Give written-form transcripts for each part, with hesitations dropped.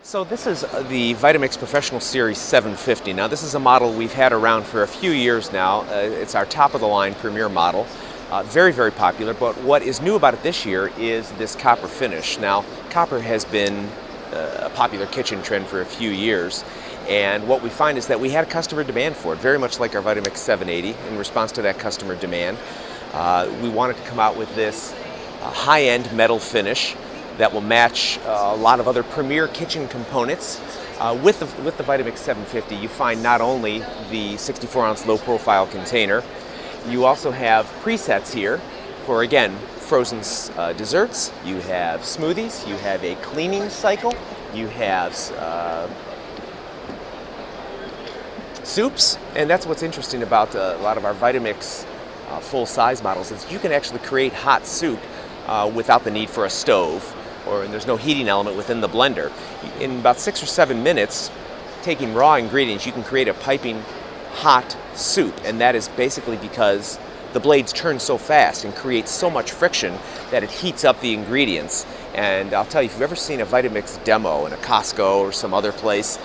So this is the Vitamix Professional Series 750. Now this is a model we've had around for a few years now. It's our top of the line premier model. Very, very popular, but what is new about it this year is this copper finish. Now copper has been a popular kitchen trend for a few years, and what we find is that we had customer demand for it, very much like our Vitamix 780. In response to that customer demand, we wanted to come out with this high-end metal finish that will match a lot of other premier kitchen components. With the Vitamix 750, you find not only the 64-ounce low-profile container, you also have presets here for, again, frozen desserts, you have smoothies, you have a cleaning cycle, you have soups, and that's what's interesting about a lot of our Vitamix full-size models is you can actually create hot soup without the need for a stove, and there's no heating element within the blender. In about 6 or 7 minutes, taking raw ingredients, you can create a piping hot soup, and that is basically because the blades turn so fast and create so much friction that it heats up the ingredients. And I'll tell you, if you've ever seen a Vitamix demo in a Costco or some other place,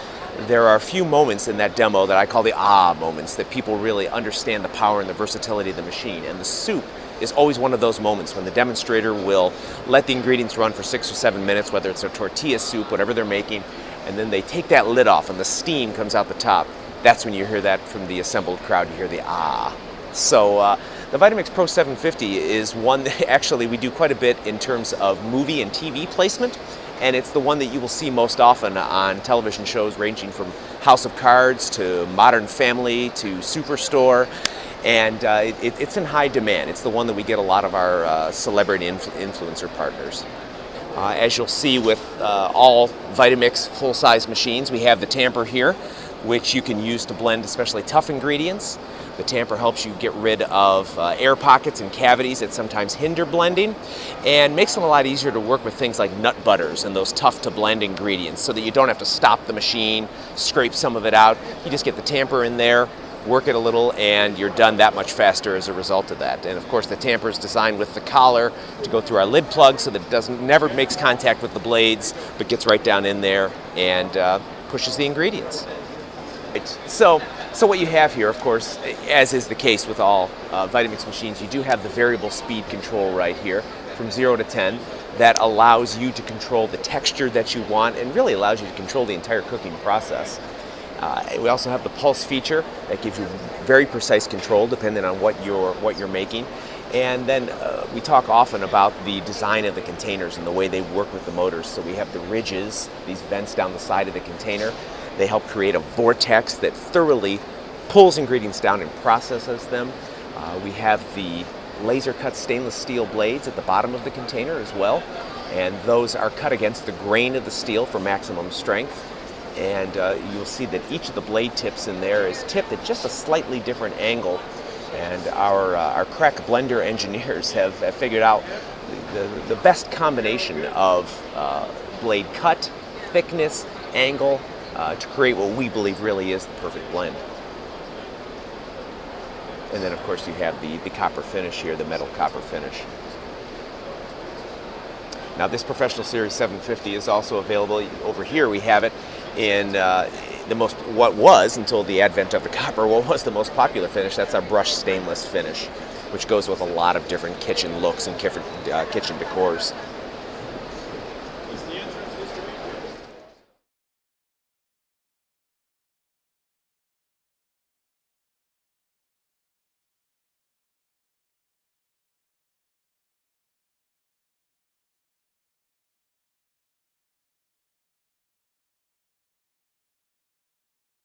there are a few moments in that demo that I call the moments, that people really understand the power and the versatility of the machine. And the soup is always one of those moments when the demonstrator will let the ingredients run for 6 or 7 minutes, whether it's a tortilla soup, whatever they're making, and then they take that lid off and the steam comes out the top. That's when you hear that from the assembled crowd, you hear the So the Vitamix Pro 750 is one that actually we do quite a bit in terms of movie and TV placement, and it's the one that you will see most often on television shows ranging from House of Cards to Modern Family to Superstore. And it's in high demand. It's the one that we get a lot of our celebrity influencer partners. As you'll see with all Vitamix full-size machines, we have the tamper here, which you can use to blend especially tough ingredients. The tamper helps you get rid of air pockets and cavities that sometimes hinder blending, and makes it a lot easier to work with things like nut butters and those tough to blend ingredients, so that you don't have to stop the machine, scrape some of it out. You just get the tamper in there, work it a little, and you're done that much faster as a result of that. And of course the tamper is designed with the collar to go through our lid plug so that it never makes contact with the blades, but gets right down in there and pushes the ingredients. So what you have here, of course, as is the case with all Vitamix machines, you do have the variable speed control right here from 0 to 10 that allows you to control the texture that you want and really allows you to control the entire cooking process. We also have the pulse feature that gives you very precise control depending on what you're making. And then we talk often about the design of the containers and the way they work with the motors. So we have the ridges, these vents down the side of the container. They help create a vortex that thoroughly pulls ingredients down and processes them. We have the laser cut stainless steel blades at the bottom of the container as well. And those are cut against the grain of the steel for maximum strength. And you'll see that each of the blade tips in there is tipped at just a slightly different angle. And our crack blender engineers have figured out the best combination of blade cut, thickness, angle to create what we believe really is the perfect blend. And then of course you have the copper finish here, the metal copper finish. Now this Professional Series 750 is also available over here. We have it in what was, until the advent of the copper, what was the most popular finish. That's our brushed stainless finish, which goes with a lot of different kitchen looks and kitchen decors.